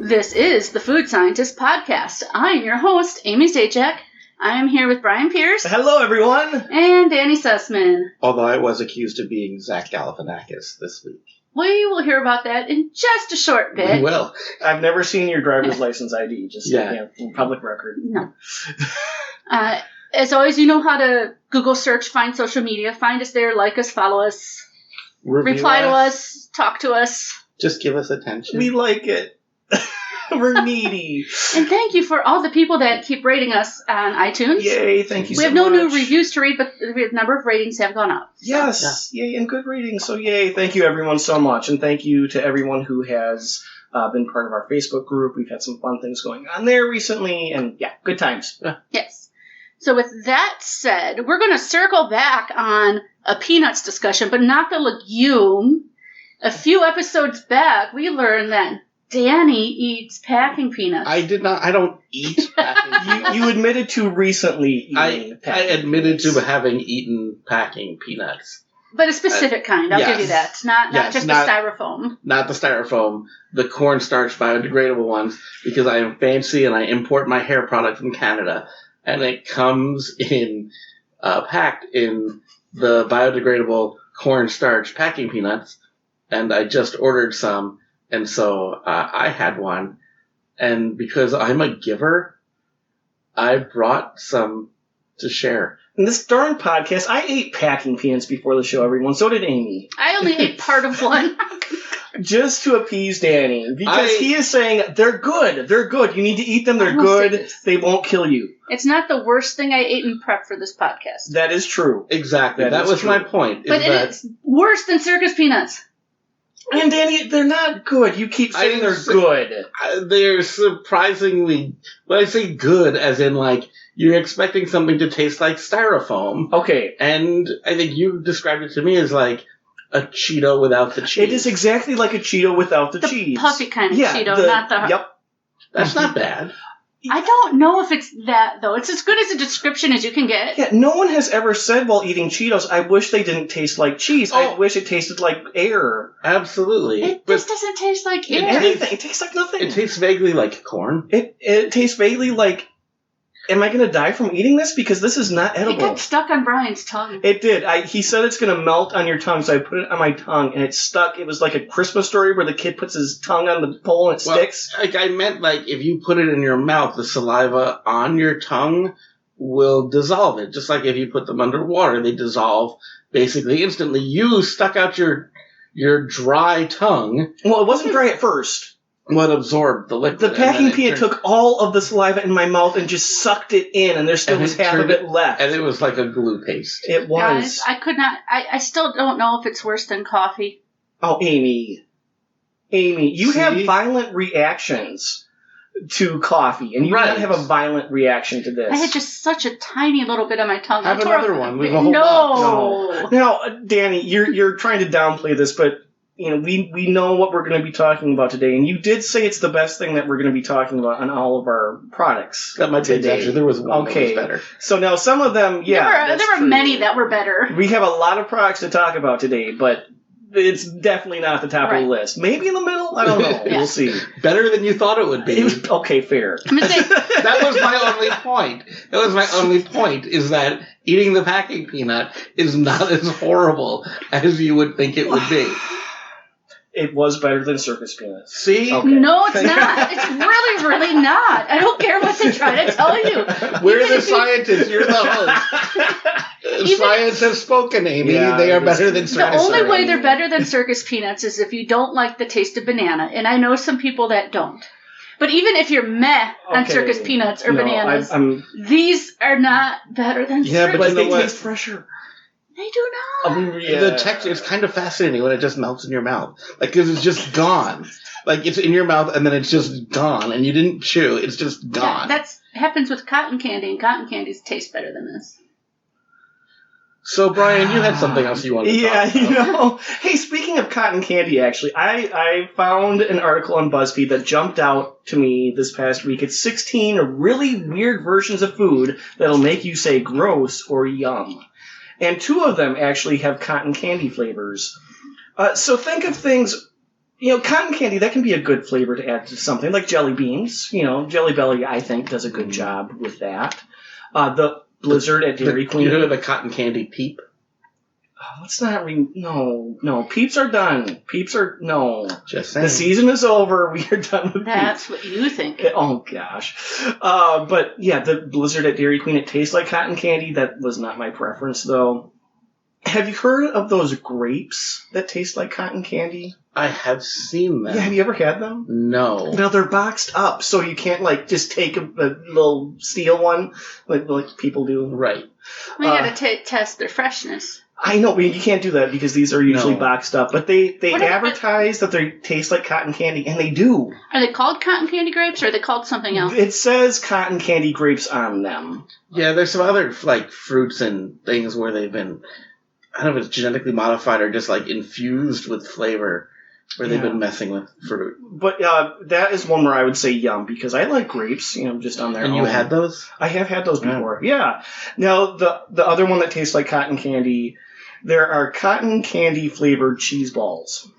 This is the Food Scientist Podcast. I am your host, Amy Zajac. I am here with Bryan Pierce. Hello, everyone. And Danny Sussman. Although I was accused of being Zach Galifianakis this week. We will hear about that in just a short bit. We will. I've never seen your driver's license ID, just public record. No. As always, you know how to Google search, find social media, find us there, like us, follow us, reply to us, talk to us. Just give us attention. We like it. We're needy. And thank you for all the people that keep rating us on iTunes. Yay, thank you so much. We have no new reviews to read, but the number of ratings have gone up. Yes, yay, and good ratings. So yay, thank you everyone so much. And thank you to everyone who has been part of our Facebook group. We've had some fun things going on there recently, and yeah, good times. Yes. So with that said, we're going to circle back on a peanuts discussion, but not the legume. A few episodes back, we learned that Danny eats packing peanuts. I did not. I don't eat packing peanuts. You admitted to recently eating I admitted to having eaten packing peanuts. But a specific kind, I'll give you that. Not just the styrofoam. Not the styrofoam, the cornstarch biodegradable ones, because I am fancy and I import my hair product from Canada. And it comes in packed in the biodegradable cornstarch packing peanuts. And I just ordered some. And so I had one, and because I'm a giver, I brought some to share. In this darn podcast, I ate packing peanuts before the show, everyone. So did Amy. I only ate part of one. Just to appease Danny, because he is saying, they're good, you need to eat them, they're good, they won't kill you. It's not the worst thing I ate in prep for this podcast. That is true. Exactly, that was true. My point. But it's worse than circus peanuts. And Danny, they're not good. You keep saying they're good. They're surprisingly, when I say good, as in like, you're expecting something to taste like styrofoam. Okay. And I think you described it to me as like a Cheeto without the cheese. It is exactly like a Cheeto without the cheese. The puffy kind of Cheeto, not the... Yep. That's not bad. I don't know if it's that, though. It's as good as a description as you can get. Yeah, no one has ever said while eating Cheetos, I wish they didn't taste like cheese. I wish it tasted like air. Absolutely. This doesn't taste like air. Anything. It tastes like nothing. It tastes vaguely like corn. It tastes vaguely like, am I going to die from eating this? Because this is not edible. It got stuck on Bryan's tongue. It did. He said it's going to melt on your tongue, so I put it on my tongue, and it stuck. It was like a Christmas story where the kid puts his tongue on the pole and it sticks. Like I meant, like, if you put it in your mouth, the saliva on your tongue will dissolve it. Just like if you put them underwater, they dissolve basically instantly. You stuck out your dry tongue. Well, it wasn't dry at first. What absorbed the liquid? The packing peanut took all of the saliva in my mouth and just sucked it in, and there still was half of it left. And it was like a glue paste. It was. Guys, I could not... I still don't know if it's worse than coffee. Oh, Amy, you have violent reactions to coffee, and you don't have a violent reaction to this. I had just such a tiny little bit on my tongue. Have another one. We have a whole box. No. Now, Danny, you're trying to downplay this, but... You know, we know what we're going to be talking about today, and you did say it's the best thing that we're going to be talking about on all of our products. That might be exaggeration. There was one that was better. So now some of them, there were many that were better. We have a lot of products to talk about today, but it's definitely not at the top of the list. Maybe in the middle? I don't know. We'll see. Better than you thought it would be. Okay, fair. That was my only point. Is that eating the packing peanut is not as horrible as you would think it would be. It was better than circus peanuts. See? Okay. No, it's not. It's really, really not. I don't care what they try to tell you. We're the scientists. You're the host. Science has spoken, Amy. Yeah, they are better than circus peanuts. The only way they're better than circus peanuts is if you don't like the taste of banana. And I know some people that don't. But even if you're meh on circus peanuts or bananas, these are not better than circus peanuts. Yeah, but they taste fresher. They do not. The texture is kind of fascinating when it just melts in your mouth. Like, because it's just gone. Like, it's in your mouth and then it's just gone. And you didn't chew. It's just gone. Yeah, that happens with cotton candy, and cotton candies taste better than this. So, Bryan, you had something else you wanted to talk about. Hey, speaking of cotton candy, actually, I found an article on Buzzfeed that jumped out to me this past week. It's 16 really weird versions of food that'll make you say gross or yum. And 2 of them actually have cotton candy flavors. So think of things Cotton candy, that can be a good flavor to add to something, like jelly beans. Jelly Belly, I think, does a good job with that. The Blizzard at Dairy Queen. You know the cotton candy Peep? Let's not no. Peeps are done. No. Just saying. The season is over. We are done with That's Peeps. what you think. Oh, gosh. But, yeah, the Blizzard at Dairy Queen, it tastes like cotton candy. That was not my preference, though. Have you heard of those grapes that taste like cotton candy? I have seen them. Yeah, have you ever had them? No. Now, they're boxed up, so you can't, just take a little steel one like people do. Right. We got to test their freshness. I know, but you can't do that because these are usually boxed up. But they advertise that they taste like cotton candy, and they do. Are they called cotton candy grapes, or are they called something else? It says cotton candy grapes on them. Yeah, there's some other, fruits and things where they've been, I don't know if it's genetically modified or just, infused with flavor, where they've been messing with fruit. But that is one where I would say yum, because I like grapes, just on their own. And you had those? I have had those before, yeah. Now, the other one that tastes like cotton candy, there are cotton candy flavored cheese balls.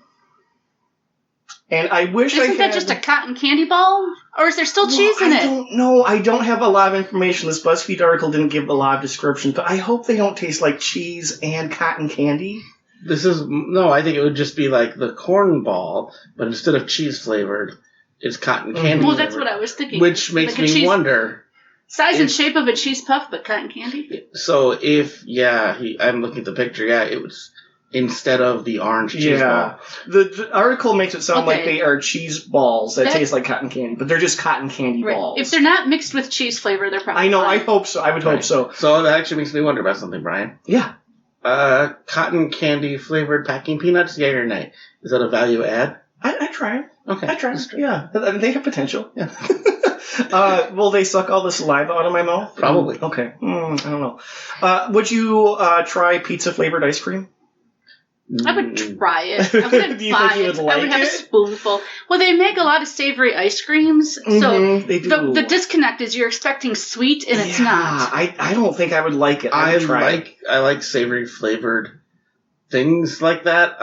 And I wish Isn't that just a cotton candy ball? Or is there still cheese in it? I don't know. I don't have a lot of information. This BuzzFeed article didn't give a lot of descriptions, but I hope they don't taste like cheese and cotton candy. I think it would just be like the corn ball, but instead of cheese flavored, it's cotton candy. Well, that's what I was thinking. Which makes me wonder. Size and shape of a cheese puff, but cotton candy? So I'm looking at the picture, it was instead of the orange cheese ball. The article makes it sound like they are cheese balls that taste like cotton candy, but they're just cotton candy balls. If they're not mixed with cheese flavor, they're probably I know, fine. I hope so. I would hope so. So that actually makes me wonder about something, Brian. Yeah. Cotton candy flavored packing peanuts, yay or nay? Is that a value add? I try. Okay. I try. Yeah. They have potential. Yeah. Will they suck all the saliva out of my mouth? Probably. Okay. I don't know. Would you try pizza flavored ice cream? I would try it. I wouldn't Do you buy think you it. would like I would have it? a spoonful. Well, they make a lot of savory ice creams, so they do. the disconnect is you're expecting sweet and it's not. I don't think I would like it. I like savory flavored things like that.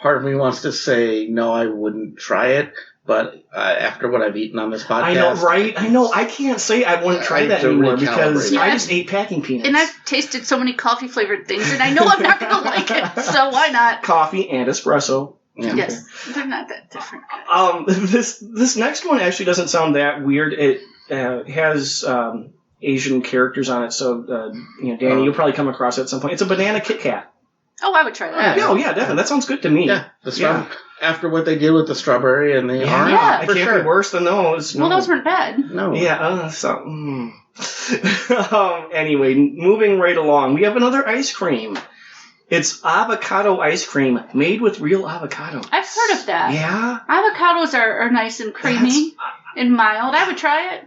Part of me wants to say no, I wouldn't try it. But after what I've eaten on this podcast... I know, right? I know. I can't say I wouldn't try that anymore because I just ate packing peanuts. And I've tasted so many coffee-flavored things, and I know I'm not going to like it, so why not? Coffee and espresso. Yeah. Yes, they're not that different. This next one actually doesn't sound that weird. It has Asian characters on it, so Danny, you'll probably come across it at some point. It's a banana Kit Kat. Oh, I would try that. Oh, yeah, definitely. That sounds good to me. Yeah, after what they did with the strawberry and the orange. Yeah, it can't be worse than those. Well, those weren't bad. No. Yeah, anyway, moving right along. We have another ice cream. It's avocado ice cream made with real avocado. I've heard of that. Yeah? Avocados are nice and creamy and mild. I would try it.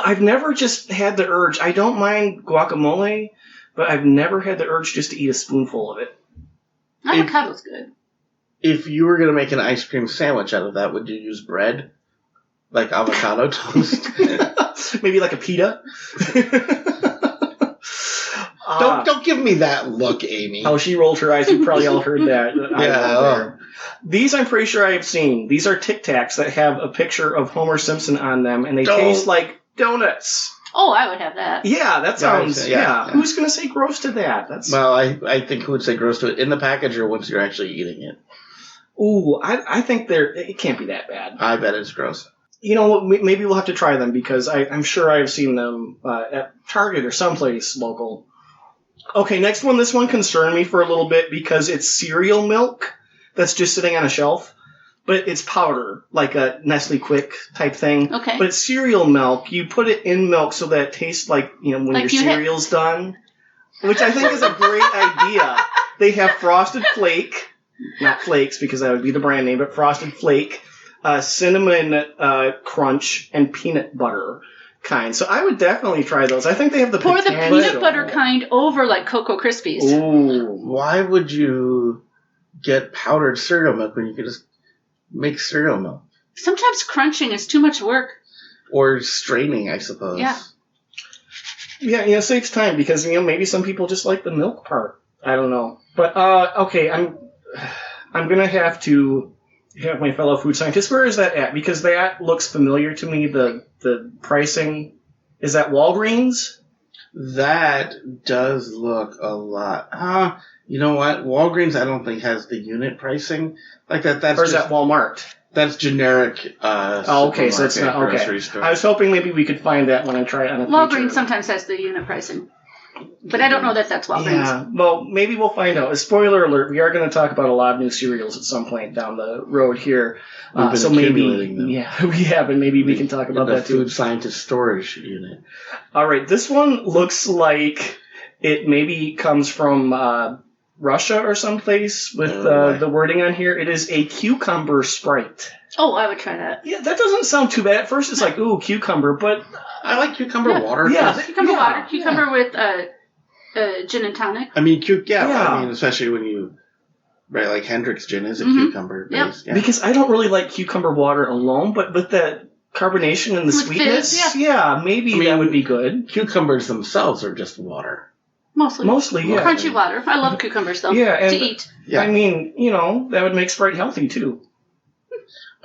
I've never just had the urge. I don't mind guacamole, but I've never had the urge just to eat a spoonful of it. Avocado's good. If you were going to make an ice cream sandwich out of that, would you use bread? Like avocado toast? Maybe like a pita? Don't give me that look, Amy. Oh, she rolled her eyes. You probably all heard that. Yeah. These I'm pretty sure I have seen. These are Tic Tacs that have a picture of Homer Simpson on them, and they taste like donuts. Oh, I would have that. Yeah, that sounds... Yeah. Who's going to say gross to that? Well, I think who would say gross to it in the package or once you're actually eating it? Ooh, I think it can't be that bad. I bet it's gross. You know what? Maybe we'll have to try them because I'm sure I've seen them at Target or someplace local. Okay, next one. This one concerned me for a little bit because it's cereal milk that's just sitting on a shelf. But it's powder, like a Nestle Quick type thing. Okay. But it's cereal milk. You put it in milk so that it tastes like, when your cereal's done. Which I think is a great idea. They have Frosted Flake. Not Flakes, because that would be the brand name, but Frosted Flake, Cinnamon Crunch, and Peanut Butter kind. So I would definitely try those. I think they have the Pour potential. the peanut butter kind over like Cocoa Krispies. Ooh. Why would you get powdered cereal milk when you could just make cereal milk? Sometimes crunching is too much work. Or straining, I suppose. Yeah. Yeah, it saves time because, maybe some people just like the milk part. I don't know. But, okay, I'm going to have to You have my fellow food scientist. Where is that at? Because that looks familiar to me. The pricing, is that Walgreens? That does look a lot. You know what? Walgreens, I don't think has the unit pricing like that. That's or is that Walmart? That's generic. Okay, so it's not okay. Store. I was hoping maybe we could find that when I try it on a Walgreens feature. sometimes has the unit pricing, but I don't know that that's Walgreens. Yeah, well, maybe we'll find out. Spoiler alert: we are going to talk about a lot of new cereals at some point down the road here. So maybe, yeah, we have, and maybe we can talk about that too. Food scientist storage unit. All right, this one looks like it maybe comes from Russia or someplace with the wording on here. It is a cucumber Sprite. Oh, I would try that. Yeah, that doesn't sound too bad. At first, it's like, ooh, cucumber, but I like cucumber water. Yeah, cucumber water, cucumber with gin and tonic. I mean, I mean, especially when you. Right, like Hendrick's gin is a cucumber base. Yeah. Because I don't really like cucumber water alone, but with that carbonation and the sweetness, maybe that would be good. Cucumbers themselves are just water. Mostly, yeah. Crunchy water. I love cucumbers, though, to eat. Yeah. I mean, that would make Sprite healthy, too.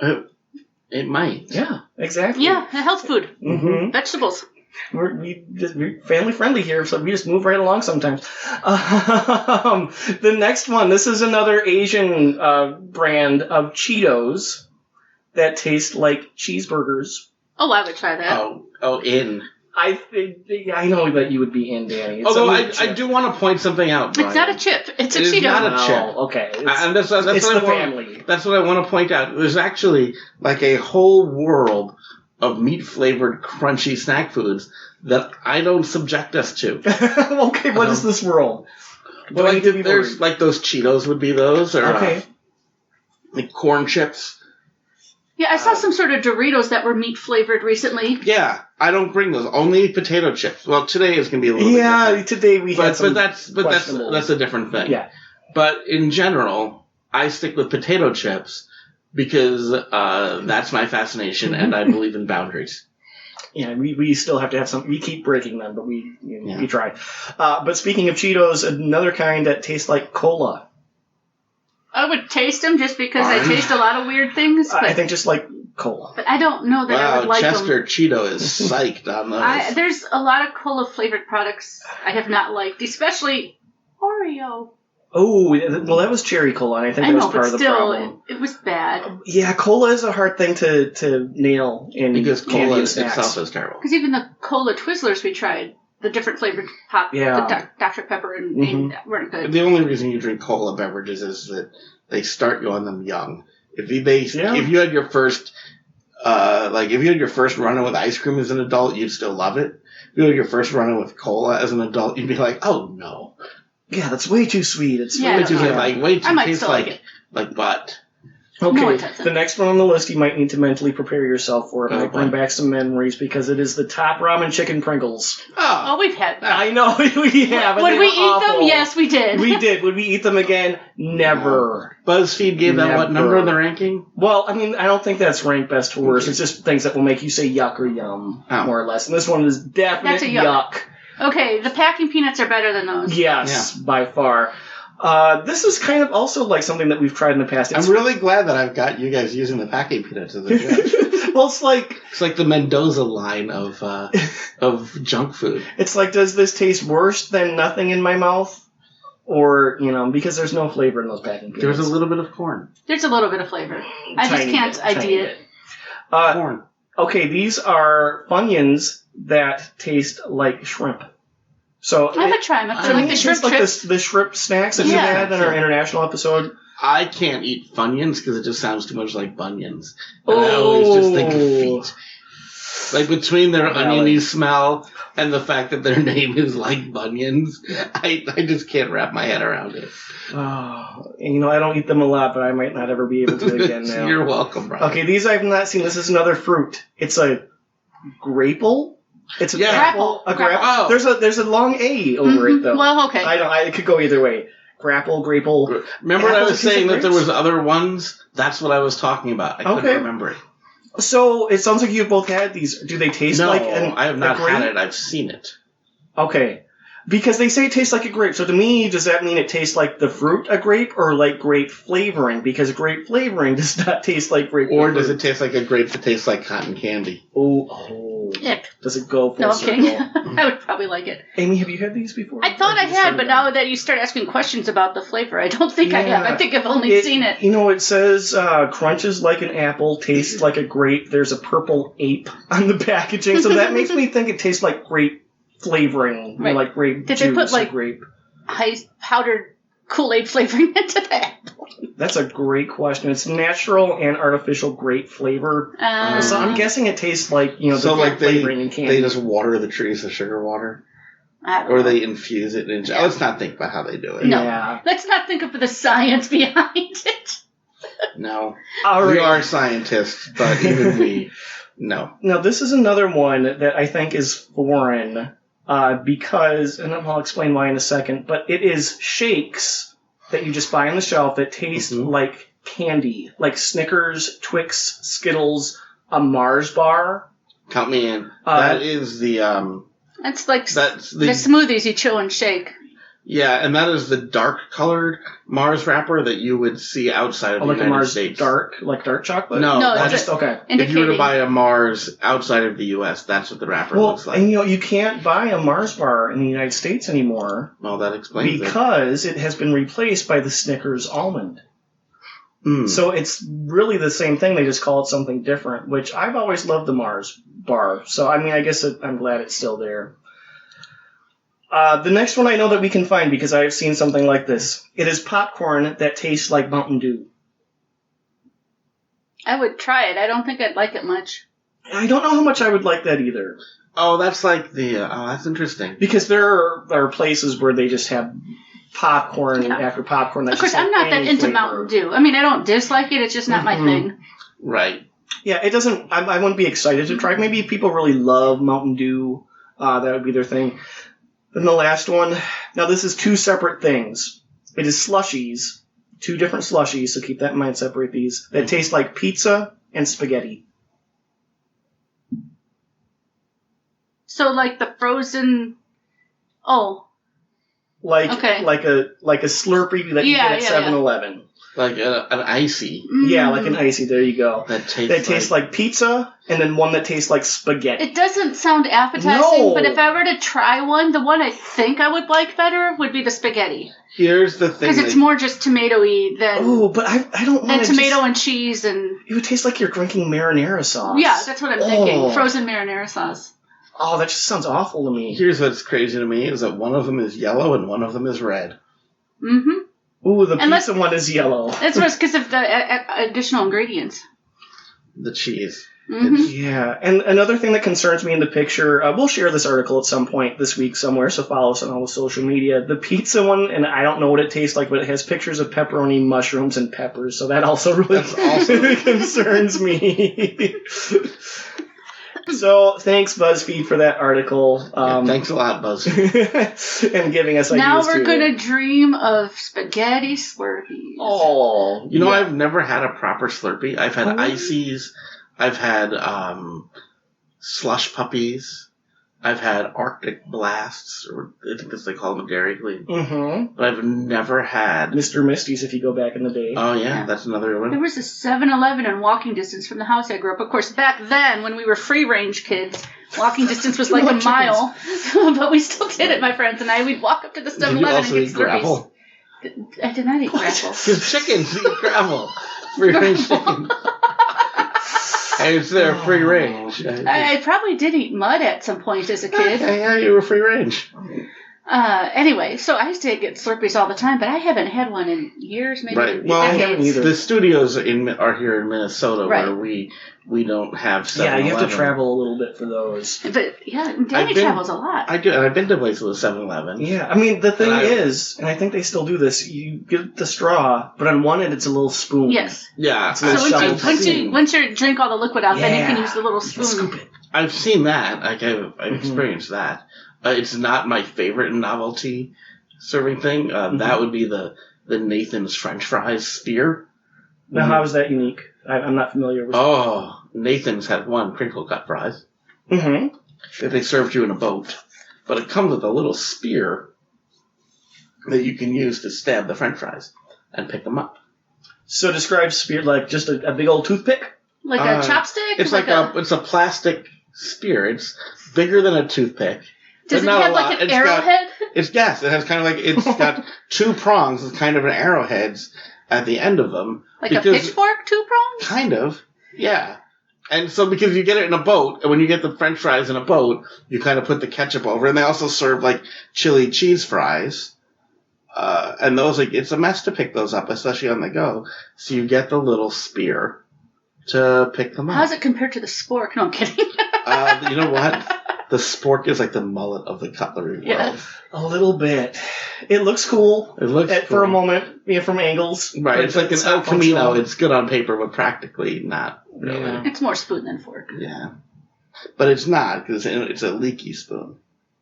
It might. Yeah, exactly. Yeah, a health food. Mm-hmm. Vegetables. We're family friendly here, so we just move right along sometimes. The next one, this is another Asian brand of Cheetos that taste like cheeseburgers. Oh, I would try that. I know that you would be in, Danny. Although I do want to point something out, Bryan. It's not a chip. It's a Cheeto. It's not a chip. Okay. And that's it's what the family. That's what I want to point out. There's actually like a whole world of meat-flavored, crunchy snack foods that I don't subject us to. Okay, what is this world? There's like those Cheetos would be those, or like corn chips. Yeah, I saw some sort of Doritos that were meat-flavored recently. Yeah, I don't bring those. Only potato chips. Well, today is going to be a little bit different. Today we had some that's a different thing. Yeah. But in general, I stick with potato chips because that's my fascination, and I believe in boundaries. Yeah, we still have to have some. We keep breaking them, but we try. But speaking of Cheetos, another kind that tastes like cola. I would taste them just because I taste a lot of weird things. But I think just like cola. But I don't know that I would like them. Chester Cheeto is psyched on those. There's a lot of cola-flavored products I have not liked, especially Oreo. Oh, well, that was cherry cola, and I think that was part of the problem. It was bad. Yeah, cola is a hard thing to nail in because cola snacks. itself is terrible. Because even the cola Twizzlers we tried, the different flavored pop, the Dr. Pepper and weren't good. The only reason you drink cola beverages is that they start you on them young. If you had your first run-in with ice cream as an adult, you'd still love it. If you had your first run-in with cola as an adult, you'd be like, oh no. Yeah, that's way too sweet. It's way too tastes like butt. Okay, no, the next one on the list, you might need to mentally prepare yourself for. It might bring back some memories because it is the Top Ramen Chicken Pringles. Oh, we've had them. I know, we have. Would we eat them? Yes, we did. We did. Would we eat them again? Never. BuzzFeed gave that what number in the ranking? Well, I mean, I don't think that's ranked best to worst. It's just things that will make you say yuck or yum, more or less. And this one is definitely yuck. Okay, the packing peanuts are better than those. Yes, by far. This is kind of also like something that we've tried in the past. I'm really glad that I've got you guys using the packing peanuts as a judge. Well, it's like the Mendoza line of junk food. It's like, does this taste worse than nothing in my mouth? Or, because there's no flavor in those packing peanuts. There's a little bit of corn. There's a little bit of flavor. I just can't ID it. Corn. Okay, these are Funyuns that taste like shrimp. So I would try them. They're like the shrimp chips. The shrimp snacks that we had in our international episode. I can't eat Funyuns because it just sounds too much like Bunions. And I always just think of feet. Like between their oniony smell and the fact that their name is like Bunions, I just can't wrap my head around it. Oh, and I don't eat them a lot, but I might not ever be able to again now. You're welcome, Bryan. Okay, these I've not seen. This is another fruit. It's a grapple. It's a grapple. A grapple. Oh. There's a long A over it though. Well, okay. It could go either way. Grapple, grapple. Remember I was saying that there was other ones? That's what I was talking about. I couldn't remember it. So it sounds like you've both had these. Do they taste like? No, I have not had it. I've seen it. Okay. Because they say it tastes like a grape. So to me, does that mean it tastes like the fruit a grape or like grape flavoring? Because grape flavoring does not taste like grape. Or does it taste like a grape that tastes like cotton candy? Oh. Yep. Does it go full No, I'm circle? kidding. I would probably like it. Amy, have you had these before? I thought I had, but now that you start asking questions about the flavor, I don't think I have. I think I've only seen it. You know, it says crunches like an apple, tastes like a grape. There's a purple ape on the packaging, so that makes me think it tastes like grape flavoring, Right. like grape Did juice they put, like, or grape. High powdered Kool-Aid flavoring into the apple. That's a great question. It's natural and artificial grape flavor. So I'm guessing it tastes like, the grape flavoring in candy. They just water the trees with sugar water? I don't Or know. they infuse it in... Yeah. Let's not think about how they do it. No. Yeah. Let's not think of the science behind it. No. All right. We are scientists, but even we... No. Now, this is another one that I think is foreign because, and I'll explain why in a second, but it is shakes that you just buy on the shelf that taste like candy, like Snickers, Twix, Skittles, a Mars bar. Count me in. That is the... That's like That's the smoothies you chew and shake. Yeah, and that is the dark-colored Mars wrapper that you would see outside of the like United a Mars States. dark chocolate? No, it's just okay. If you were to buy a Mars outside of the U.S., that's what the wrapper looks like. And you can't buy a Mars bar in the United States anymore. Well, that explains because it has been replaced by the Snickers almond. So it's really the same thing. They just call it something different, which I've always loved the Mars bar. So, I guess I'm glad it's still there. The next one I know that we can find because I have seen something like this. It is popcorn that tastes like Mountain Dew. I would try it. I don't think I'd like it much. I don't know how much I would like that either. Oh, that's like the... that's interesting. Because there are places where they just have popcorn after popcorn. That Of course, just I'm not that into flavor. Mountain Dew. I don't dislike it. It's just not my thing. Right. Yeah, it doesn't... I wouldn't be excited to try it. Maybe people really love Mountain Dew. That would be their thing. Then the last one. Now, this is two separate things. It is slushies. Two different slushies, so keep that in mind. Separate these. That taste like pizza and spaghetti. So, like the frozen... Oh. Like Okay. like a Slurpee that you get at 7-Eleven. Like an icy. Yeah, like an icy. There you go. That tastes like pizza, and then one that tastes like spaghetti. It doesn't sound appetizing, but if I were to try one, the one I think I would like better would be the spaghetti. Here's the thing. Because it's more just tomato-y than... Oh, but I don't want than tomato and cheese and... It would taste like you're drinking marinara sauce. Yeah, that's what I'm thinking. Frozen marinara sauce. Oh, that just sounds awful to me. Here's what's crazy to me is that one of them is yellow and one of them is red. Mm-hmm. Ooh, the pizza one is yellow. That's because of the additional ingredients. The cheese. Mm-hmm. Yeah, and another thing that concerns me in the picture, we'll share this article at some point this week somewhere, so follow us on all the social media. The pizza one, and I don't know what it tastes like, but it has pictures of pepperoni, mushrooms, and peppers, so that also really concerns me. So, thanks, BuzzFeed, for that article. Thanks a lot, BuzzFeed. And giving us now ideas, we're too. going to dream of spaghetti Slurpees. Oh. You know, I've never had a proper Slurpee. I've had ices. I've had slush puppies. I've had Arctic Blasts, or I think that's they call them a Dairy Queen. Mm-hmm. But I've never had... Mr. Misty's, if you go back in the day. Oh, yeah, that's another one. There was a 7-Eleven in walking distance from the house I grew up. Of course, back then, when we were free-range kids, walking distance was like a mile. But we still did it, my friends and I. We'd walk up to the 7-Eleven and also get eat Slurpees. gravel? I did not eat gravel. Because chickens eat gravel. Free-range chickens. And it's there, free range. I probably did eat mud at some point as a kid. Yeah, you were free range. Anyway, so I used to get Slurpees all the time, but I haven't had one in years, maybe Right. Well, decades. the studios are here in Minnesota Right. where we don't have 7-Eleven. Yeah, you have to travel a little bit for those. But, yeah, Danny travels a lot. I do, and I've been to places with 7-Eleven. Yeah, I mean, the thing is, and I think they still do this, you get the straw, but on one end it's a little spoon. Yes. Yeah. So once you drink all the liquid out, then you can use the little spoon. Scoop it. I've seen that. Like, I've experienced that. It's not my favorite novelty serving thing. That would be the Nathan's French fries spear. Now, how is that unique? I'm not familiar with. Oh, Nathan's had one crinkle cut fries Mm-hmm. that they served you in a boat. but it comes with a little spear that you can use to stab the French fries and pick them up. So describe spear like just a big old toothpick? Like a chopstick? It's it's a plastic spear. It's bigger than a toothpick. Does it have like an arrowhead? It has kind of it's got two prongs with kind of an arrowheads at the end of them. Like a pitchfork, 2 prongs? Kind of, yeah. And so because you get it in a boat, and when you get the French fries in a boat, you kind of put the ketchup over, and they also serve like chili cheese fries. And those, it's a mess to pick those up, especially on the go. So you get the little spear to pick them up. How's it compared to the spork? No, I'm kidding. You know what? The spork is like the mullet of the cutlery world. A little bit. It looks cool. It looks cool. For a moment, from angles. Right. It's like an El Camino. It's good on paper, but practically not really. Yeah. It's more spoon than fork. Yeah. But it's not, because it's a leaky spoon.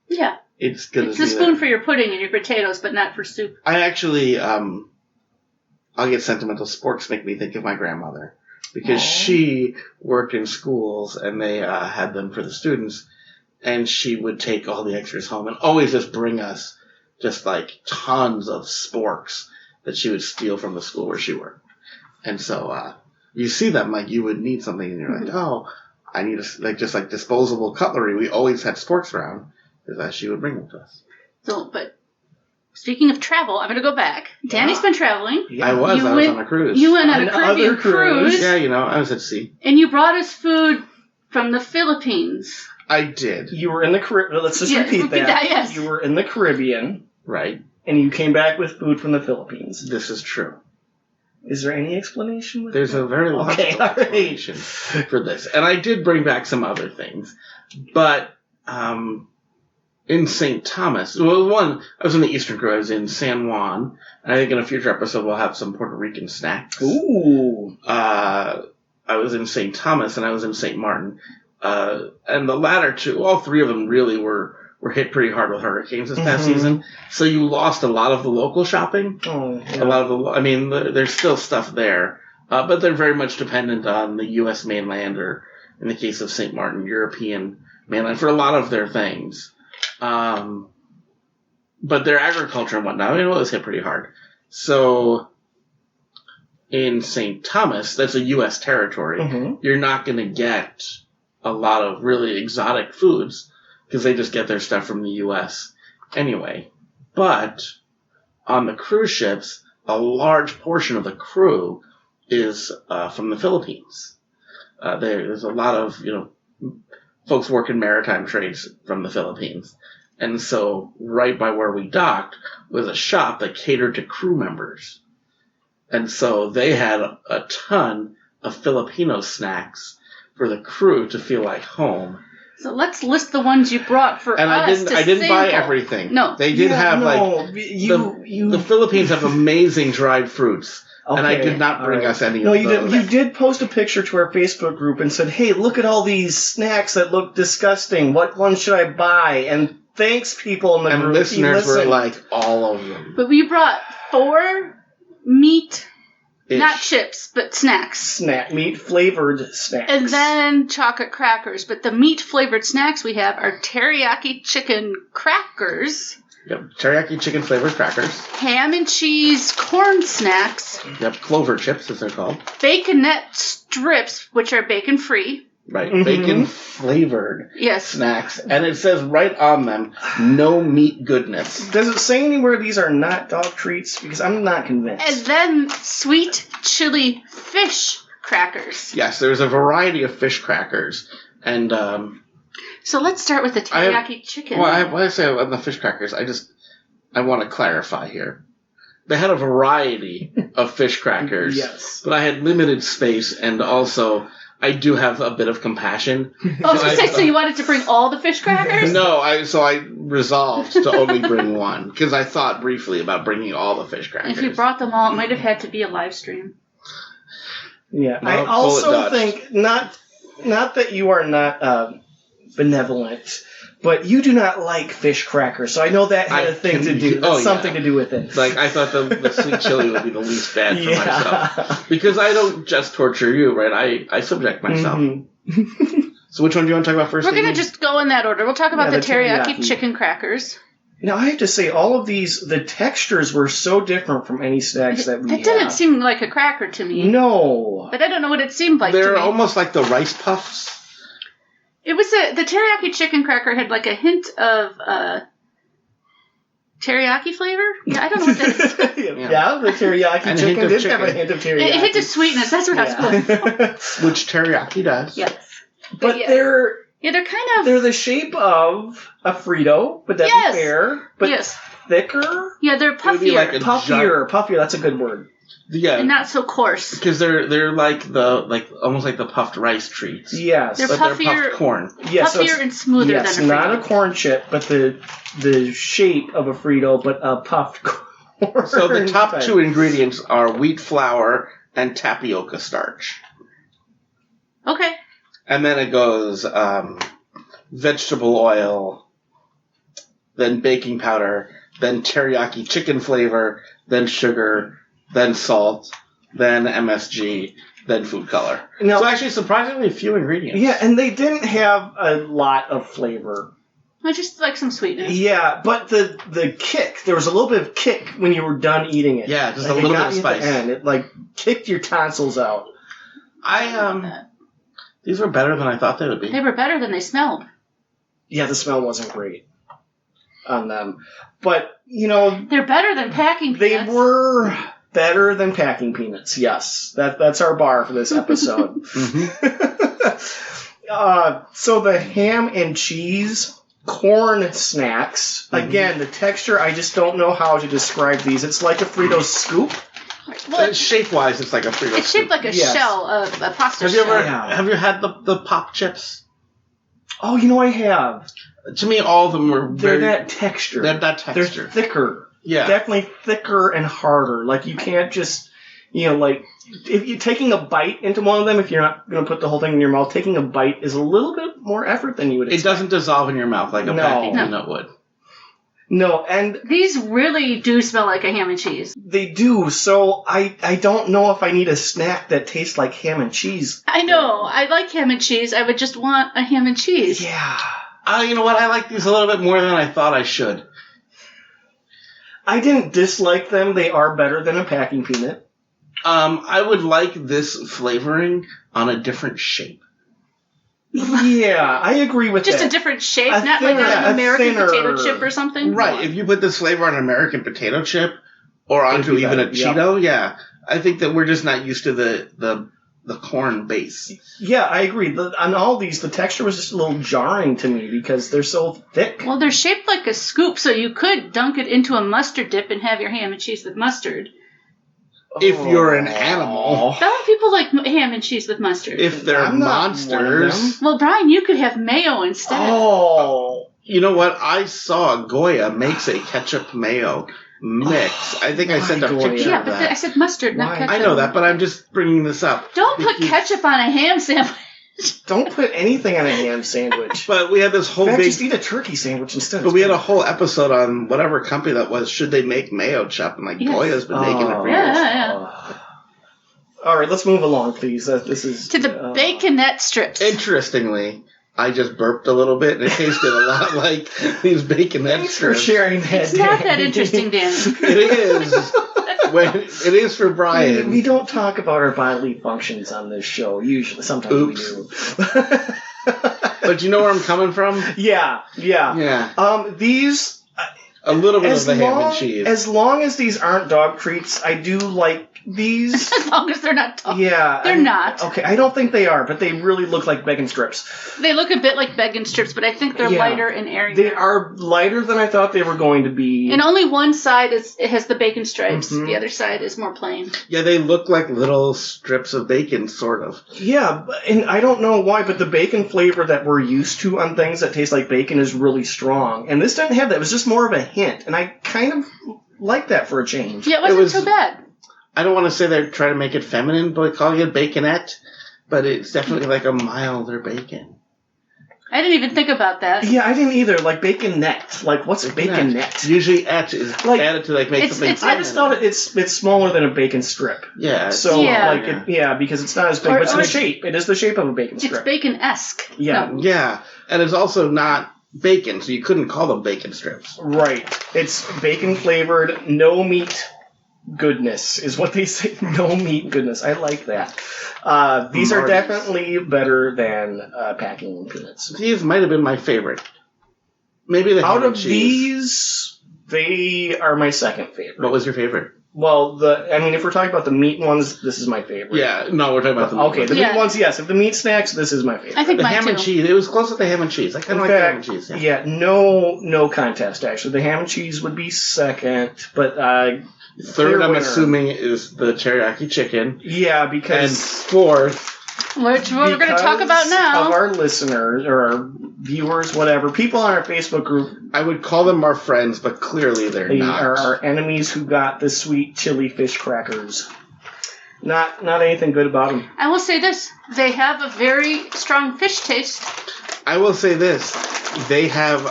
Yeah. It's good. It's a spoon for your pudding and your potatoes, but not for soup. I actually, I'll get sentimental. Sporks make me think of my grandmother. Because she worked in schools, and they had them for the students. And she would take all the extras home and always just bring us just like tons of sporks that she would steal from the school where she worked. And so you see them like you would need something, and you're like, oh, I need just disposable cutlery. We always had sporks around because she would bring them to us. So, but speaking of travel, I'm going to go back. Danny's been traveling. Yeah. I was on a cruise. You went on a Caribbean cruise. Yeah, I was at sea. And you brought us food from the Philippines. I did. You were in the Caribbean. Let's just repeat that. Yes. You were in the Caribbean. Right. And you came back with food from the Philippines. This is true. Is there any explanation with There's that? a very logical explanation for this. And I did bring back some other things. But in St. Thomas, I was in the Eastern Crew. I was in San Juan. And I think in a future episode we'll have some Puerto Rican snacks. Ooh. I was in St. Thomas and I was in St. Martin. And the latter two, all three of them really were hit pretty hard with hurricanes this past season. So you lost a lot of the local shopping. Oh, yeah. A lot of there's still stuff there, but they're very much dependent on the U.S. mainland, or in the case of St. Martin, European mainland for a lot of their things. But their agriculture and whatnot, it was hit pretty hard. So in St. Thomas, that's a U.S. territory. You're not going to get a lot of really exotic foods because they just get their stuff from the U.S. anyway. But on the cruise ships, a large portion of the crew is from the Philippines. There's a lot of folks working maritime trades from the Philippines. And so right by where we docked was a shop that catered to crew members. And so they had a ton of Filipino snacks for the crew to feel like home. So let's list the ones you brought for and us. I didn't buy everything. No. They did have the Philippines have amazing dried fruits. Okay, and I did not bring us any of those. No, you did post a picture to our Facebook group and said, hey, look at all these snacks that look disgusting. What one should I buy? And thanks, people in the group. And listeners were like, all of them. But we brought 4 meat... Not chips, but snacks. Meat-flavored snacks. And then chocolate crackers. But the meat-flavored snacks we have are teriyaki chicken crackers. Yep, teriyaki chicken-flavored crackers. Ham and cheese corn snacks. Yep, clover chips, as they're called. Baconette strips, which are bacon-free. Right, bacon-flavored yes. snacks. And it says right on them, no meat goodness. Does it say anywhere these are not dog treats? Because I'm not convinced. And then sweet chili fish crackers. Yes, there's a variety of fish crackers. And so let's start with the teriyaki chicken. Well, when I say on the fish crackers, I want to clarify here. They had a variety of fish crackers. Yes. But I had limited space, and also... I do have a bit of compassion. So you wanted to bring all the fish crackers? No, so I resolved to only bring one, because I thought briefly about bringing all the fish crackers. If you brought them all, it might have had to be a live stream. Yeah, no, I also think, not that you are not benevolent, but you do not like fish crackers, so I know that had something to do with it. Like, I thought the sweet chili would be the least bad for myself. Because I don't just torture you, right? I subject myself. So which one do you want to talk about first? We're going to Amy? just go in that order. We'll talk about Yeah, the teriyaki teriyaki. chicken crackers. Now, I have to say, all of these, the textures were so different from any snacks that we It didn't seem like a cracker to me. No. But I don't know what it seemed like to They're me. almost like the rice puffs. It was the teriyaki chicken cracker had like a hint of teriyaki flavor. Yeah, I don't know what that is. Yeah, the teriyaki And a chicken hint of did chicken. have a hint of teriyaki. A hint of sweetness. That's what I was going for. Which teriyaki does. Yes. But yeah. they're kind of... they're the shape of a Frito, but that'd Yes. be fair. But Yes. thicker? Yeah, they're It would be puffier. like a Puffier, that's a good word. Yeah. and not so coarse. Because they're like almost like the puffed rice treats. Yes. They're But puffier, they're puffed corn. Yes, so puffier it's- and smoother yes, than a not Frito. a corn chip, but the shape of a Frito, but a puffed corn. So the top type. two ingredients are wheat flour and tapioca starch. Okay. And then it goes vegetable oil, then baking powder, then teriyaki chicken flavor, then sugar, then salt, then MSG, then food color. Now- So actually surprisingly few ingredients. Yeah, and they didn't have a lot of flavor. Well, just like some sweetness. Yeah, but the kick, there was a little bit of kick when you were done eating it. Yeah, just Like, a it little got bit of you at spice. the end. It like kicked your tonsils out. These were better than I thought they would be. They were better than they smelled. Yeah, the smell wasn't great on them. But, you know, They're better than packing they peanuts. were better than packing peanuts, yes. That's our bar for this episode. So the ham and cheese corn snacks, again, the texture, I just don't know how to describe these. It's like a Frito scoop. Well, Shape-wise, it's like a Frito. it's shaped like a Yes. shell, a pasta Have you shell. ever Yeah. have you had the pop chips? Oh, you know I have. To me, all of them were They're very. that texture. They're that They're texture. thicker. Yeah. Definitely thicker and harder. Like, you can't just, you know, like, if you're taking a bite into one of them, if you're not going to put the whole thing in your mouth, taking a bite is a little bit more effort than you would It expect. doesn't dissolve in your mouth like a No. packing No. peanut would. No, and These really do smell like a ham and cheese. they do, so I don't know if I need a snack that tastes like ham and cheese. I know. I like ham and cheese. I would just want a ham and cheese. Yeah. You know what? I like these a little bit more than I thought I should. I didn't dislike them. They are better than a packing peanut. I would like this flavoring on a different shape. Yeah, I agree with Just that. a different shape, A not thinner- like a an American thinner- potato chip or something. Right. If you put this flavor on an American potato chip or onto It'd be even a better, yeah. Cheeto, yeah. I think that we're just not used to the corn base. Yeah, I agree. On all these, the texture was just a little jarring to me because they're so thick. Well, they're shaped like a scoop, so you could dunk it into a mustard dip and have your ham and cheese with mustard. If you're an animal. Some people like ham and cheese with mustard. If they're I'm not one of monsters. Well, Brian, you could have mayo instead. Oh. You know what? I saw Goya makes a ketchup mayo mix. I think I sent a Goya? picture Yeah, of but I that. said mustard, not Why? ketchup. I know that, but I'm just bringing this up. Don't put Because- ketchup on a ham sandwich. Don't put anything on a ham sandwich. But we had this whole In fact, big. just eat a turkey sandwich instead. But we had a whole episode on whatever company that was. Should they make mayo chup? And like Yes. Goya's been making it for Yeah, years. yeah. All right, let's move along, please. This is To the Baconette strips. Interestingly, I just burped a little bit, and it tasted a lot like these Baconette Thanks for strips. sharing that. It's not that Danny. interesting, Danny. It is. It is for Brian. We don't talk about our bodily functions on this show. Usually, sometimes Oops. we do. But you know where I'm coming from? Yeah. Yeah. These A little bit of as the ham long and cheese. as long as these aren't dog treats, I do like these. As long as they're not tough. Yeah, They're not. Okay, I don't think they are, but they really look like bacon strips. They look a bit like bacon strips, but I think they're Yeah. lighter and airier. They are lighter than I thought they were going to be. And only one side it has the bacon stripes. Mhm. The other side is more plain. Yeah, they look like little strips of bacon, sort of. Yeah, and I don't know why, but the bacon flavor that we're used to on things that taste like bacon is really strong. And this didn't have that. It was just more of a hint. And I kind of like that for a change. Yeah, it wasn't was- so bad. I don't want to say they're trying to make it feminine by calling it Baconette, but it's definitely like a milder bacon. I didn't even think about that. Yeah, I didn't either. Like Baconette. Like, what's Baconette? Usually et is Like, added to like make something. I just thought it's smaller than a bacon strip. Yeah. So Yeah. because it's not as big, but it's the shape. It is the shape of a bacon strip. It's bacon-esque. Yeah. No. Yeah, and it's also not bacon, so you couldn't call them bacon strips. Right. It's bacon flavored, no meat goodness is what they say. No meat goodness. I like that. These are definitely better than packing peanuts. These might have been my favorite. Maybe the Out ham of and cheese. these, they are my second favorite. What was your favorite? Well, if we're talking about the meat ones, this is my favorite. Yeah, no, we're talking about the meat Okay, ones. the meat ones, yes. If the meat snacks, this is my favorite. I think The mine ham too. and cheese. It was close to the ham and cheese. I kind of like the ham and cheese. Yeah. No contest, actually. The ham and cheese would be second, but Third, I'm winner. assuming, is the teriyaki chicken. Yeah, And because... fourth, Which we're going to talk about now. Of our listeners, or our viewers, whatever, people on our Facebook group, I would call them our friends, but clearly they're they not. are our enemies who got the sweet chili fish crackers. Not anything good about them. I will say this. They have a very strong fish taste. I will say this. They have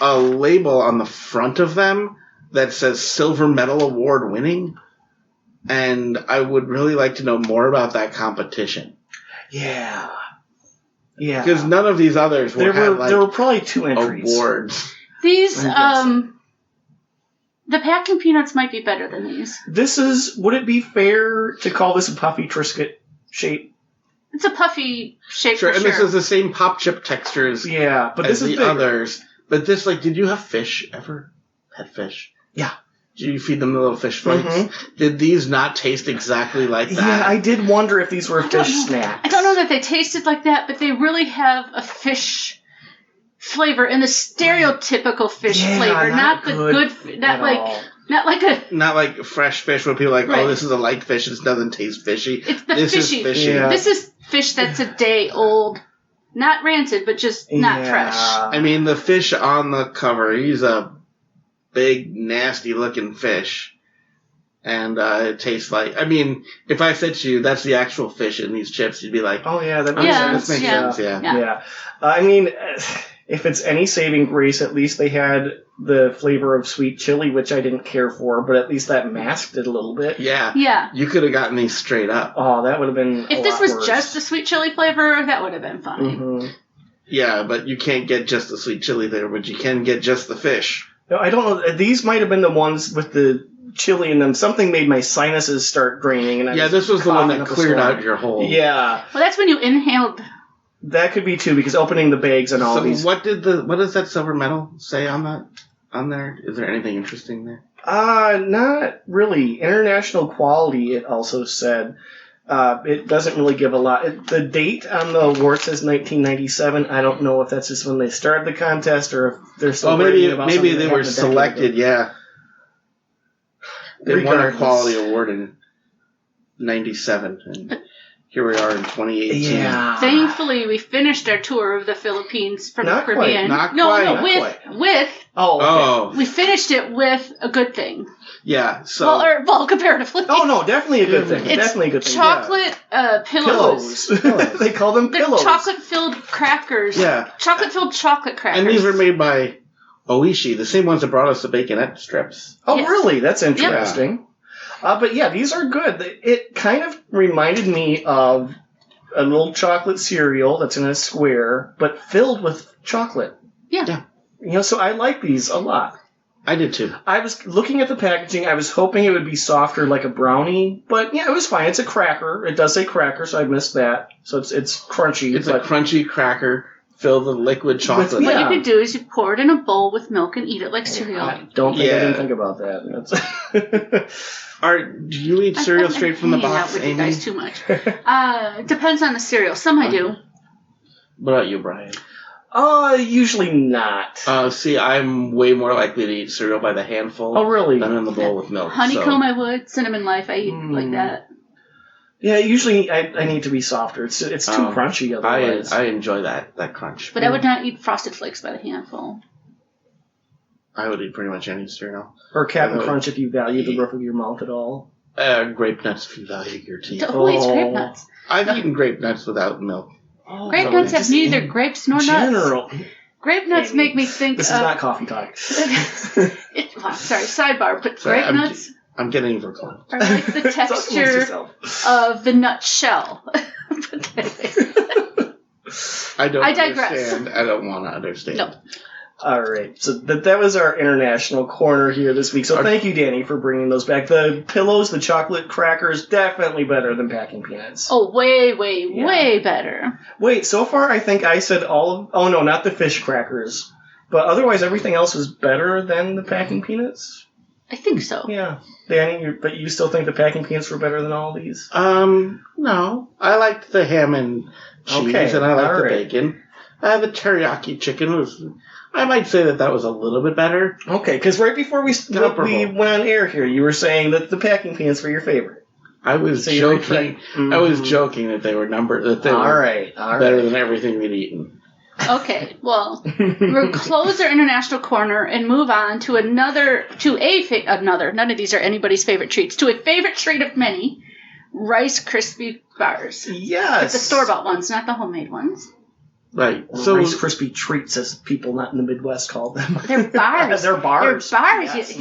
a label on the front of them that says Silver Medal Award winning, and I would really like to know more about that competition. Yeah. Yeah. Because none of these others there have were probably 2 entries. awards. These, I'm the packing peanuts might be better than these. Would it be fair to call this a puffy Triscuit shape? It's a puffy shape Sure, for and sure. this is the same pop chip texture as Yeah, but this is the bigger. others. But this, did you have fish ever? Pet fish? Yeah. Did you feed them the little fish flakes? Mm-hmm. Did these not taste exactly like that? Yeah, I did wonder if these were fish snacks. I don't know that they tasted like that, but they really have a fish flavor and the stereotypical fish flavor, not the good, not like a. Not like fresh fish where people are like, Right. oh, this is a light fish, this doesn't taste fishy. It's the this fishy. is fishy. Yeah. This is fish that's a day old, not rancid, but just not fresh. I mean, the fish on the cover, he's a big, nasty-looking fish. And it tastes like... I mean, if I said to you, that's the actual fish in these chips, you'd be like... Oh, yeah, that "Oh, makes yeah, sense. this makes sense, yeah. Yeah. I mean, if it's any saving grace, at least they had the flavor of sweet chili, which I didn't care for, but at least that masked it a little bit. Yeah. Yeah. You could have gotten these straight up. Oh, that would have been If this was just the sweet chili flavor, that would have been funny. Mm-hmm. Yeah, but you can't get just the sweet chili there, but you can get just the fish. No, I don't know. These might have been the ones with the chili in them. Something made my sinuses start draining. And this was the one that cleared out your whole... Yeah. Well, that's when you inhaled. That could be too, because opening the bags and all So these. what does that silver medal say on there? Is there anything interesting there? Not really. International quality, it also said. It doesn't really give a lot. The date on the award says 1997. I don't know if that's just when they started the contest or if they're still bragging about maybe something they that were happened a decade selected, ago. yeah. They won a Regardless. quality award in 97, and here we are in 2018. Yeah. Thankfully, we finished our tour of the Philippines from Not the quite, Caribbean. not No, quite, no, not with Oh, okay. Oh, we finished it with a good thing. yeah. So Well, comparatively. Oh, no, definitely a good thing. It's Definitely a good thing. chocolate pillows. Pillows. They call them They're pillows. chocolate-filled crackers. Yeah. Chocolate-filled chocolate crackers. and these were made by Oishi, the same ones that brought us the Baconette strips. Oh, Yes. really? That's interesting. But yeah, these are good. It kind of reminded me of a little chocolate cereal that's in a square, but filled with chocolate. Yeah. So I like these a lot. I did too. I was looking at the packaging. I was hoping it would be softer like a brownie, but yeah, it was fine. It's a cracker. It does say cracker, so I missed that. So it's crunchy. It's a crunchy cracker filled with liquid chocolate. What Yeah. you could do is you pour it in a bowl with milk and eat it like cereal. I don't think I Yeah. didn't think about that. Do you eat cereal I'm straight from the hanging out box, with Amy? you guys too much. It depends on the cereal. Some I do. What about you, Brian? Usually not. See, I'm way more likely to eat cereal by the handful Oh, really? than in the bowl with milk. Honeycomb I would. Cinnamon Life I eat like that. Yeah, usually I need to be softer. It's too crunchy otherwise. I enjoy that crunch. But I would not eat Frosted Flakes by the handful. I would eat pretty much any cereal. Or Captain Crunch if you value the roof of your mouth at all. Grape nuts if you value your teeth. Who eats grape nuts? I've eaten grape nuts without milk. Oh, Grape nuts have neither grapes nor nuts. General. Grape nuts make me think This is not coffee talk. Sorry, sidebar, but grape nuts I'm getting verklempt. are like the texture of the nut shell. I digress. understand. I don't want to understand. No. All right, so that was our international corner here this week. So thank you, Danny, for bringing those back. The pillows, the chocolate crackers, definitely better than packing peanuts. Oh, way better. Wait, so far I think I said oh no, not the fish crackers. But otherwise everything else was better than the packing peanuts? I think so. Yeah. Danny, but you still think the packing peanuts were better than all these? No. I liked the ham and cheese, and I liked the bacon. The teriyaki chicken I might say that was a little bit better. Okay, because right before we went on air here, you were saying that the packing peanuts were your favorite. I was joking. I was joking that they were better than everything we'd eaten. Okay, well, we'll close our international corner and move on to none of these are anybody's favorite treats, to a favorite treat of many, Rice Krispie bars. Yes. But the store-bought ones, not the homemade ones. Right. So Rice Krispie Treats, as people not in the Midwest call them. They're bars. They're bars. They're bars. Yes.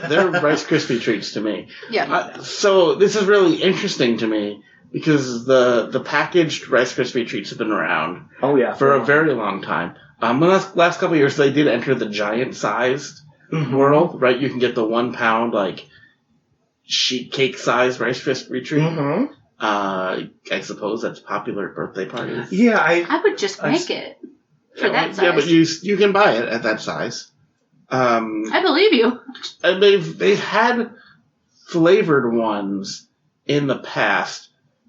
They're Rice Krispie Treats to me. Yeah. So this is really interesting to me because the packaged Rice Krispie Treats have been around. Oh yeah. For a very long time. The last couple of years they did enter the giant-sized world. Right. You can get the 1 pound sheet cake size Rice Krispie Treat. Mm-hmm. I suppose that's popular at birthday parties. Yeah, I would just make it for that size. Yeah, but you can buy it at that size. I believe you. And they've had flavored ones in the past,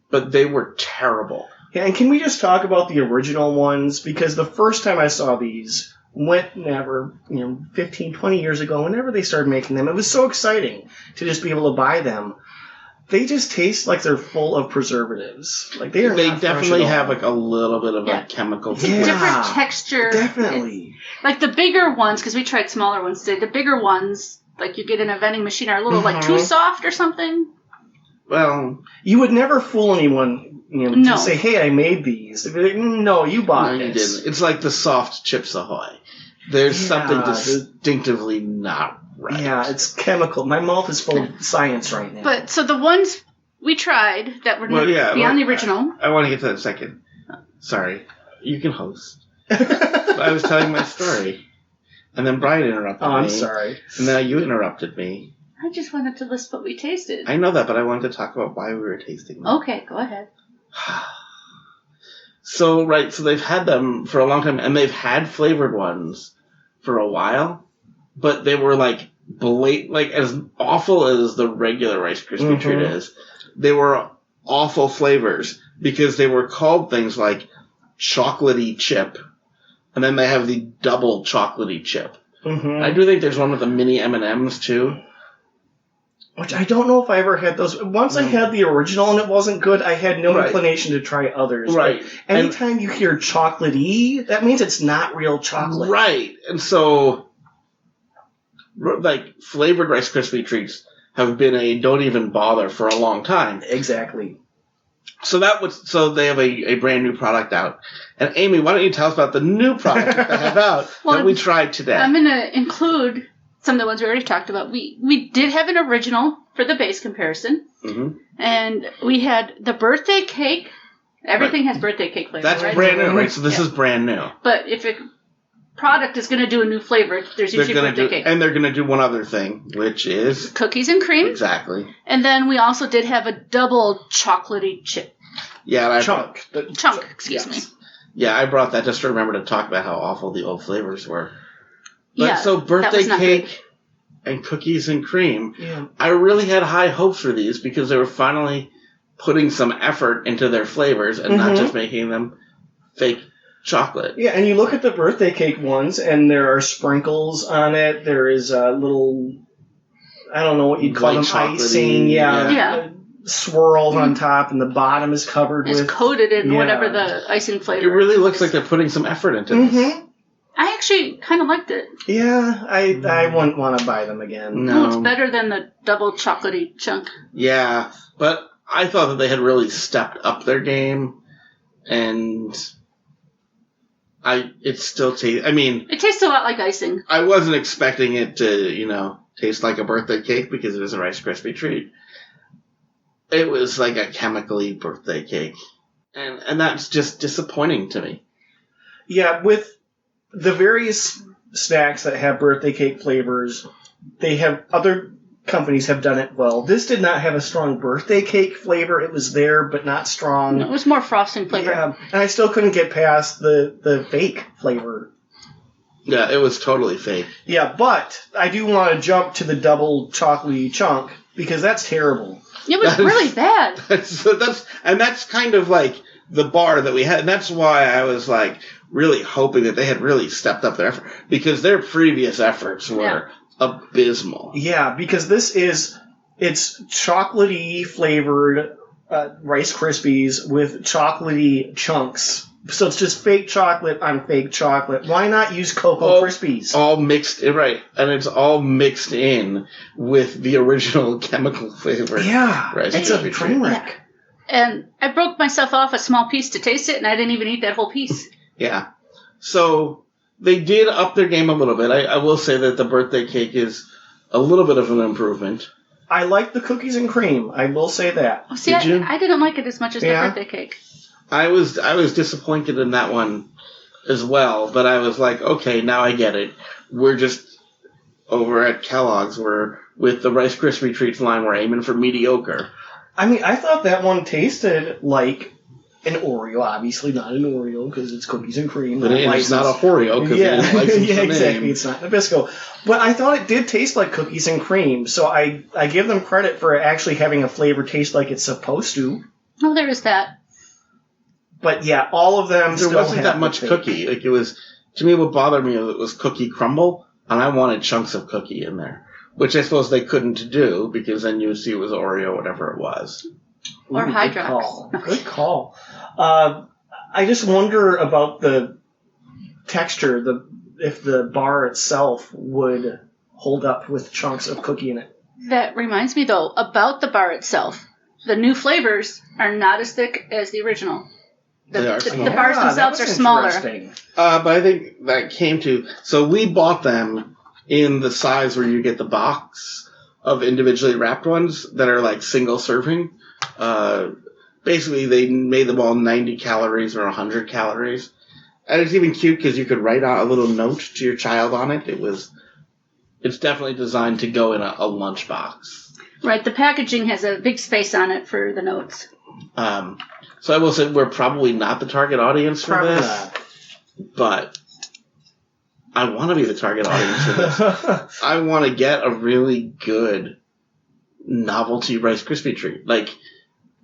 but they were terrible. Yeah, and can we just talk about the original ones? Because the first time I saw these, 15, 20 years ago, whenever they started making them, it was so exciting to just be able to buy them. They just taste like they're full of preservatives. Like they definitely have a little bit of a chemical. Yeah. Different texture. Definitely. Like the bigger ones, because we tried smaller ones today. The bigger ones, like you get in a vending machine, are a little too soft or something. Well, you would never fool anyone. To say, "Hey, I made these." They'd be like, "No, you bought this." You didn't. It's like the soft Chips Ahoy. There's something distinctly not right. Yeah, it's chemical. My mouth is full of science right now. But so the ones we tried that were beyond the original. I want to get to that in a second. Sorry, you can host. I was telling my story, and then Bryan interrupted me. I'm sorry. And now you interrupted me. I just wanted to list what we tasted. I know that, but I wanted to talk about why we were tasting them. Okay, go ahead. So they've had them for a long time, and they've had flavored ones for a while, but they were as awful as the regular Rice Krispie Treat is. They were awful flavors because they were called things like chocolatey chip, and then they have the double chocolatey chip. I do think there's one with the mini M&Ms too. Which I don't know if I ever had those. Once I had the original and it wasn't good, I had no inclination to try others. Right. But anytime you hear chocolatey, that means it's not real chocolate. Right. And so, flavored Rice Krispie Treats have been a don't even bother for a long time. Exactly. So they have a brand new product out. And Amy, why don't you tell us about the new product that they have out that we tried today? I'm going to include some of the ones we already talked about. We did have an original for the base comparison. Mm-hmm. And we had the birthday cake. Everything has birthday cake flavor, That's right? brand new, right? So this is brand new. But if a product is going to do a new flavor, there's usually birthday cake. And they're going to do one other thing, which is... cookies and cream. Exactly. And then we also did have a double chocolatey chip. Yeah. Chunk, excuse me. Yeah, I brought that just to remember to talk about how awful the old flavors were. But so birthday cake and cookies and cream, I really had high hopes for these because they were finally putting some effort into their flavors and not just making them fake chocolate. Yeah, and you look at the birthday cake ones and there are sprinkles on it. There is a little, I don't know what you'd call them, icing. Yeah. Swirls on top and the bottom is covered with... It's coated in whatever the icing flavor. It really looks like they're putting some effort into this. I actually kind of liked it. Yeah, I wouldn't want to buy them again. No. It's better than the double chocolatey chunk. Yeah, but I thought that they had really stepped up their game. and it still tastes. I mean, it tastes a lot like icing. I wasn't expecting it to, taste like a birthday cake because it is a Rice Krispie treat. It was like a chemically birthday cake, and that's just disappointing to me. Yeah, with the various snacks that have birthday cake flavors, other companies have done it well. This did not have a strong birthday cake flavor. It was there, but not strong. No, it was more frosting flavor. Yeah, and I still couldn't get past the fake flavor. Yeah, it was totally fake. Yeah, but I do want to jump to the double chocolatey chunk because that's terrible. It was really bad. That's kind of like the bar that we had. And that's why I was like really hoping that they had really stepped up their effort because their previous efforts were abysmal. Yeah, because it's chocolatey flavored Rice Krispies with chocolatey chunks. So it's just fake chocolate on fake chocolate. Why not use Cocoa Krispies? All mixed, right. And it's all mixed in with the original chemical flavor. Yeah, Rice it's a Krispie train treat. wreck. And I broke myself off a small piece to taste it, and I didn't even eat that whole piece. Yeah. So they did up their game a little bit. I will say that the birthday cake is a little bit of an improvement. I like the cookies and cream. I will say that. Oh, see, I didn't like it as much as the birthday cake. I was disappointed in that one as well, but I was like, okay, now I get it. We're just over at Kellogg's. We're with the Rice Krispie Treats line. We're aiming for mediocre. I mean, I thought that one tasted like an Oreo. Obviously not an Oreo because it's cookies and cream. But it's not a Oreo because it's licensed yeah, the exactly. name. It's not Nabisco. But I thought it did taste like cookies and cream, so I give them credit for actually having a flavor taste like it's supposed to. Oh, there is that. But yeah, all of them. There wasn't that much fake. cookie. Like it was, to me, what bothered me was it was cookie crumble, and I wanted chunks of cookie in there, which I suppose they couldn't do because then you would see it was Oreo, whatever it was. Or Hydrox. Good call. I just wonder about the texture, if the bar itself would hold up with chunks of cookie in it. That reminds me, though, about the bar itself. The new flavors are not as thick as the original. The bars themselves are smaller. But I think that came to... So we bought them in the size where you get the box of individually wrapped ones that are like single serving. Basically, they made them all 90 calories or 100 calories. And it's even cute because you could write out a little note to your child on it. It's definitely designed to go in a lunchbox. Right, the packaging has a big space on it for the notes. So I will say we're probably not the target audience for this. But I want to be the target audience for this. I want to get a really good novelty Rice Krispie treat. Like,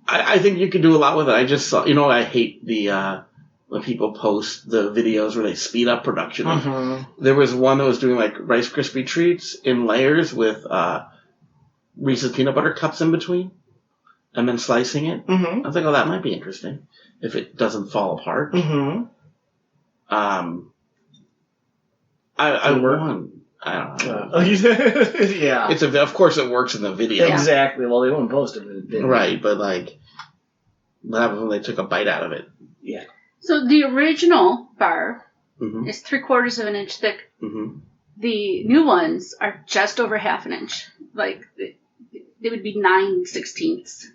I think you could do a lot with it. I just saw, I hate when people post the videos where they speed up production. Mm-hmm. There was one that was doing like Rice Krispie treats in layers with Reese's peanut butter cups in between and then slicing it. Mm-hmm. I was like, oh, that might be interesting if it doesn't fall apart. Mm-hmm. I don't know. Yeah. Of course it works in the video. Exactly. Well, they wouldn't post it. Right, but like, what happens when they took a bite out of it? Yeah. So the original bar Mm-hmm. is 3/4 of an inch thick. Mm-hmm. The new ones are just over half an inch. Like, they would be 9/16.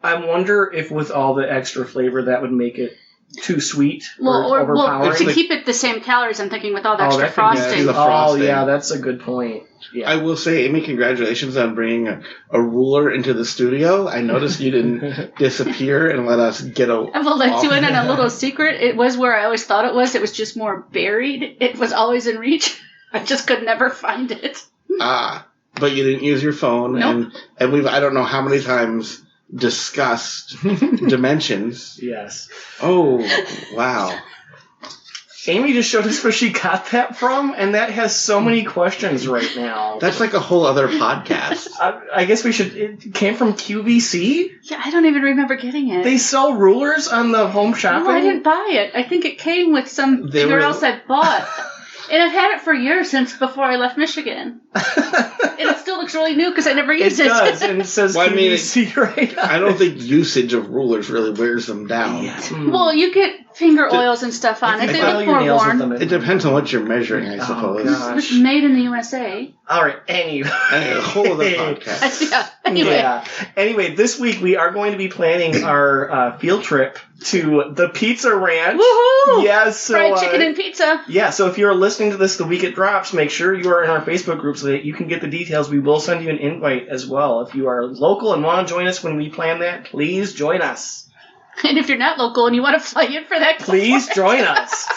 I wonder if with all the extra flavor that would make it too sweet or overpowering. To keep it the same calories, I'm thinking with all the extra frosting. The frosting. Oh, yeah, that's a good point. Yeah. I will say, Amy, congratulations on bringing a ruler into the studio. I noticed you didn't disappear and let us get a... I will let you in on a little secret. It was where I always thought it was. It was just more buried. It was always in reach. I just could never find it. But you didn't use your phone. Nope. And we've, I don't know how many times, discussed dimensions. Yes. Oh, wow. Amy just showed us where she got that from, and that has so many questions right now. That's like a whole other podcast. I guess we should... It came from QVC? Yeah, I don't even remember getting it. They sell rulers on the home shopping? No, I didn't buy it. I think it came with somewhere else I bought. And I've had it for years, since before I left Michigan. And it still looks looks really new because I never It used it. does, and it says Well, I mean, QVC right on I don't think usage of rulers really wears them down. Yeah. Well, you get finger oils and stuff on it. You They file look your more nails with worn. them. It depends on what you're measuring, I suppose. It's made in the USA. All right, anyway. A whole other podcast. Yeah. Anyway. Yeah. Anyway, this week we are going to be planning our field trip to the Pizza Ranch. Woohoo! Yes, so, Fried chicken and pizza. Yeah, so if you're listening to this the week it drops, make sure you are in our Facebook group so that you can get the details. We will send you an invite as well. If you are local and want to join us when we plan that, please join us. And if you're not local and you want to fly in for that, Please join us.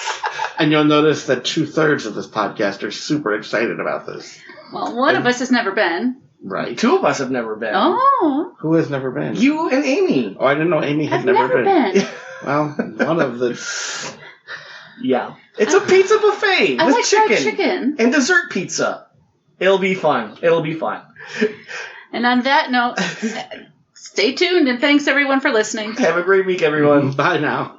And you'll notice that 2/3 of this podcast are super excited about this. Well, one of us has never been. Right. Two of us have never been. Oh. Who has never been? You and Amy. Oh, I didn't know Amy had I've never been. Well, one of the... Yeah. It's a pizza buffet I with like fried chicken. and dessert pizza. It'll be fun. And on that note, stay tuned and thanks everyone for listening. Have a great week, everyone. Bye now.